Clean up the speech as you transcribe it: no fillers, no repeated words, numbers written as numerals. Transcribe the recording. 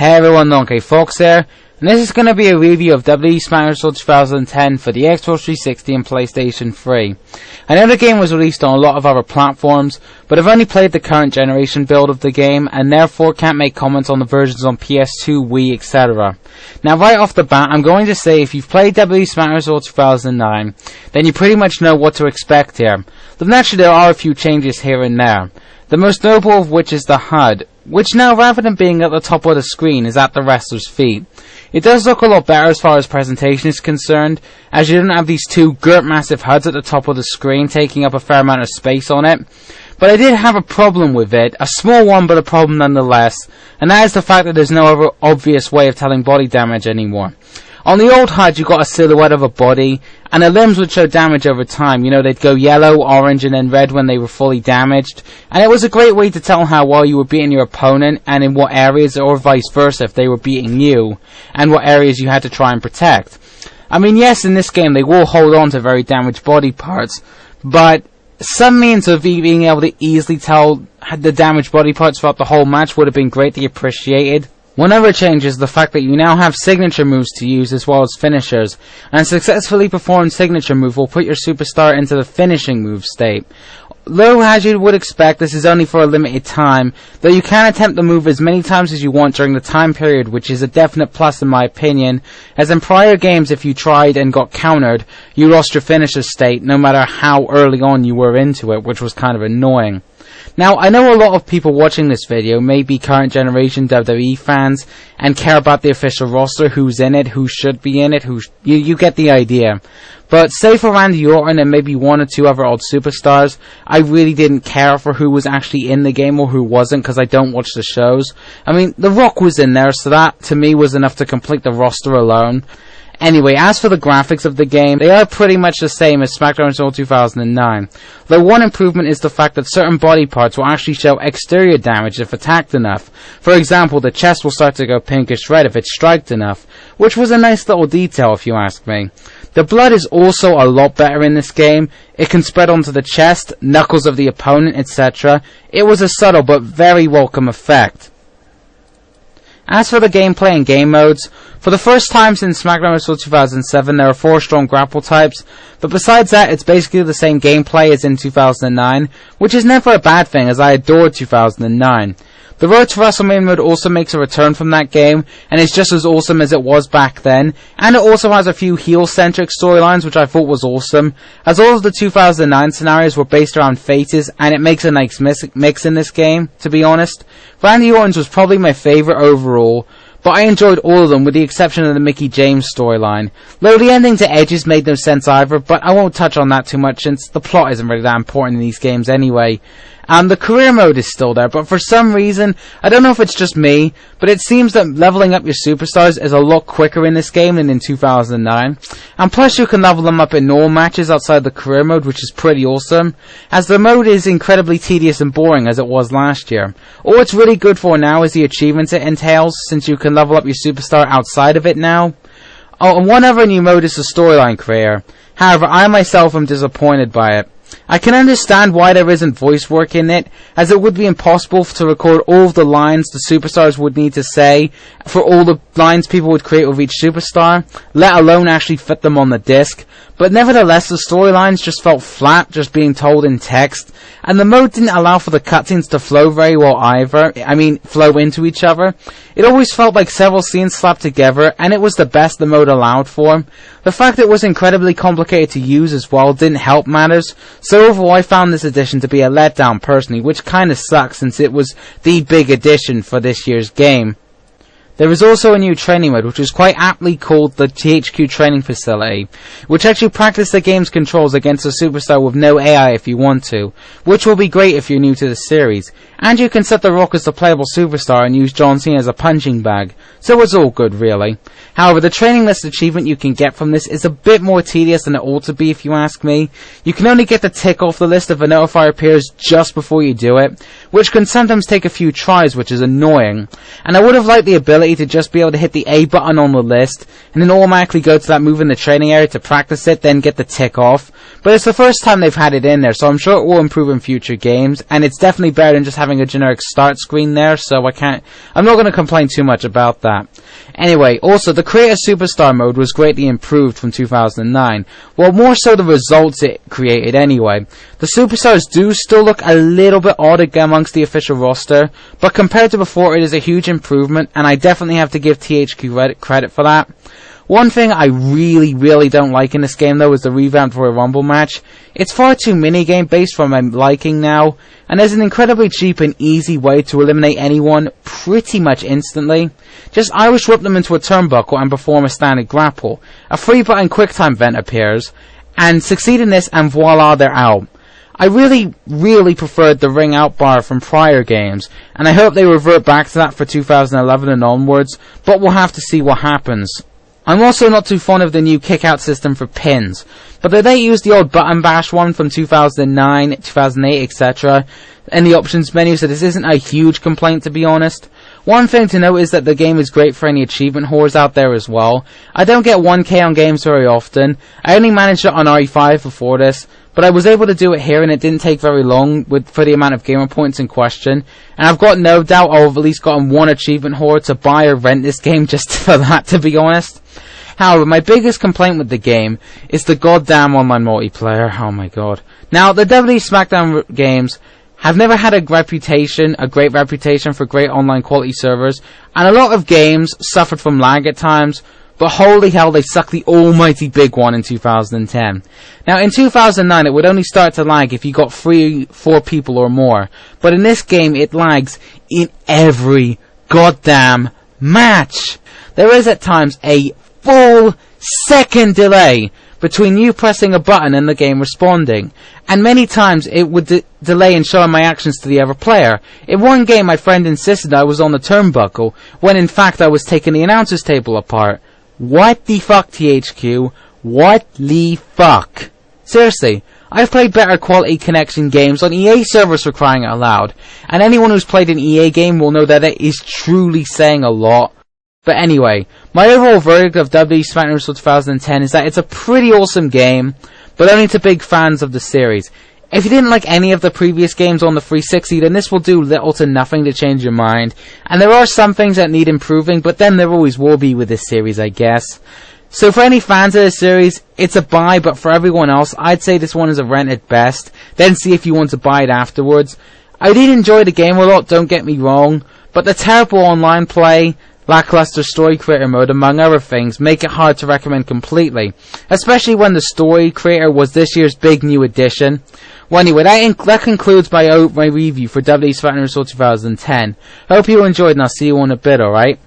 Hey everyone, Donkey Fox here, and this is going to be a review of WWE Smackdown 2010 for the Xbox 360 and PlayStation 3. I know the game was released on a lot of other platforms, but I've only played the current generation build of the game, and therefore can't make comments on the versions on PS2, Wii, etc. Now right off the bat, I'm going to say if you've played WWE Smackdown 2009, then you pretty much know what to expect here. But naturally there are a few changes here and there. The most notable of which is the HUD, which now rather than being at the top of the screen is at the wrestler's feet. It does look a lot better as far as presentation is concerned, as you don't have these two massive HUDs at the top of the screen taking up a fair amount of space on it. But I did have a problem with it, a small one but a problem nonetheless, and that is the fact that there's no other obvious way of telling body damage anymore. On the old HUD you got a silhouette of a body, and the limbs would show damage over time. You know, they'd go yellow, orange, and then red when they were fully damaged. And it was a great way to tell how well you were beating your opponent, and in what areas, or vice versa, if they were beating you, and what areas you had to try and protect. I mean, yes, in this game they will hold on to very damaged body parts, but some means of being able to easily tell the damaged body parts throughout the whole match would have been greatly appreciated. One other change is the fact that you now have signature moves to use as well as finishers, and a successfully performed signature move will put your superstar into the finishing move state. Though, as you would expect, this is only for a limited time, though you can attempt the move as many times as you want during the time period, which is a definite plus in my opinion, as in prior games if you tried and got countered, you lost your finisher state no matter how early on you were into it, which was kind of annoying. Now, I know a lot of people watching this video may be current generation WWE fans and care about the official roster, who's in it, who should be in it, you get the idea. But say for Randy Orton and maybe one or two other old superstars, I really didn't care for who was actually in the game or who wasn't, because I don't watch the shows. I mean, The Rock was in there, so that to me was enough to complete the roster alone. Anyway, as for the graphics of the game, they are pretty much the same as Smackdown 2009. Though one improvement is the fact that certain body parts will actually show exterior damage if attacked enough. For example, the chest will start to go pinkish red if it's striked enough, which was a nice little detail if you ask me. The blood is also a lot better in this game. It can spread onto the chest, knuckles of the opponent, etc. It was a subtle but very welcome effect. As for the gameplay and game modes, for the first time since Smackdown 2007 there are 4 strong grapple types, but besides that it's basically the same gameplay as in 2009, which is never a bad thing as I adored 2009. The Road to WrestleMania mode also makes a return from that game, and is just as awesome as it was back then, and it also has a few heel-centric storylines which I thought was awesome, as all of the 2009 scenarios were based around faces, and it makes a nice mix in this game, to be honest. Randy Orton's was probably my favourite overall, but I enjoyed all of them with the exception of the Mickie James storyline. Though the ending to Edge's made no sense either, but I won't touch on that too much since the plot isn't really that important in these games anyway. The career mode is still there, but for some reason, I don't know if it's just me, but it seems that leveling up your superstars is a lot quicker in this game than in 2009. And plus you can level them up in normal matches outside the career mode, which is pretty awesome, as the mode is incredibly tedious and boring as it was last year. All it's really good for now is the achievements it entails, since you can level up your superstar outside of it now. Oh, and one other new mode is the storyline creator. However, I myself am disappointed by it. I can understand why there isn't voice work in it, as it would be impossible to record all of the lines the superstars would need to say for all the lines people would create with each superstar, let alone actually fit them on the disc. But nevertheless, the storylines just felt flat, just being told in text, and the mode didn't allow for the cutscenes to flow very well either, flow into each other. It always felt like several scenes slapped together, and it was the best the mode allowed for. The fact it was incredibly complicated to use as well didn't help matters, so overall I found this edition to be a letdown personally, which kinda sucks since it was the big addition for this year's game. There is also a new training mode, which is quite aptly called the THQ Training Facility, which actually practice the game's controls against a superstar with no AI if you want to, which will be great if you're new to the series. And you can set The Rock as the playable superstar and use John Cena as a punching bag, so it's all good really. However, the training list achievement you can get from this is a bit more tedious than it ought to be if you ask me. You can only get the tick off the list if a notifier appears just before you do it, which can sometimes take a few tries, which is annoying. And I would have liked the ability to just be able to hit the A button on the list, and then automatically go to that move in the training area to practice it, then get the tick off. But it's the first time they've had it in there, so I'm sure it will improve in future games, and it's definitely better than just having a generic start screen there, so I'm not going to complain too much about that. Anyway, also, the Creator Superstar mode was greatly improved from 2009. Well, more so the results it created anyway. The Superstars do still look a little bit odd amongst the official roster, but compared to before, it is a huge improvement, and I definitely have to give THQ credit for that. One thing I really don't like in this game though is the revamped Royal Rumble match. It's far too minigame based for my liking now, and there's an incredibly cheap and easy way to eliminate anyone pretty much instantly. Just Irish whip them into a turnbuckle and perform a standard grapple. A 3-button QuickTime vent appears, and succeed in this and voila, they're out. I really preferred the ring out bar from prior games, and I hope they revert back to that for 2011 and onwards, but we'll have to see what happens. I'm also not too fond of the new kick-out system for pins, but they use the old button bash one from 2009, 2008, etc. in the options menu, so this isn't a huge complaint to be honest. One thing to note is that the game is great for any achievement whores out there as well. I don't get 1k on games very often. I only managed it on RE5 before this, but I was able to do it here and it didn't take very long for the amount of gamer points in question. And I've got no doubt I've at least gotten one achievement whore to buy or rent this game just for that, to be honest. However, my biggest complaint with the game is the goddamn online multiplayer. Oh my god. Now, the WWE Smackdown games have never had a great reputation for great online quality servers, and a lot of games suffered from lag at times, but holy hell, they sucked the almighty big one in 2010. Now, in 2009, it would only start to lag if you got 3-4 people or more, but in this game, it lags in every goddamn match. There is at times a full second delay between you pressing a button and the game responding, and many times it would delay in showing my actions to the other player. In one game, my friend insisted I was on the turnbuckle, when in fact I was taking the announcer's table apart. What the fuck, THQ? What the fuck? Seriously, I've played better quality connection games on EA servers, for crying out loud, and anyone who's played an EA game will know that it is truly saying a lot. But anyway, my overall verdict of WWE Smackdown 2010 is that it's a pretty awesome game, but only to big fans of the series. If you didn't like any of the previous games on the 360, then this will do little to nothing to change your mind. And there are some things that need improving, but then there always will be with this series, I guess. So for any fans of this series, it's a buy, but for everyone else, I'd say this one is a rent at best. Then see if you want to buy it afterwards. I did enjoy the game a lot, don't get me wrong, but the terrible online play, lackluster story creator mode, among other things, make it hard to recommend completely, especially when the story creator was this year's big new addition. Well, anyway, that concludes my review for WWE Smackdown 2010. Hope you enjoyed, and I'll see you in a bit, alright?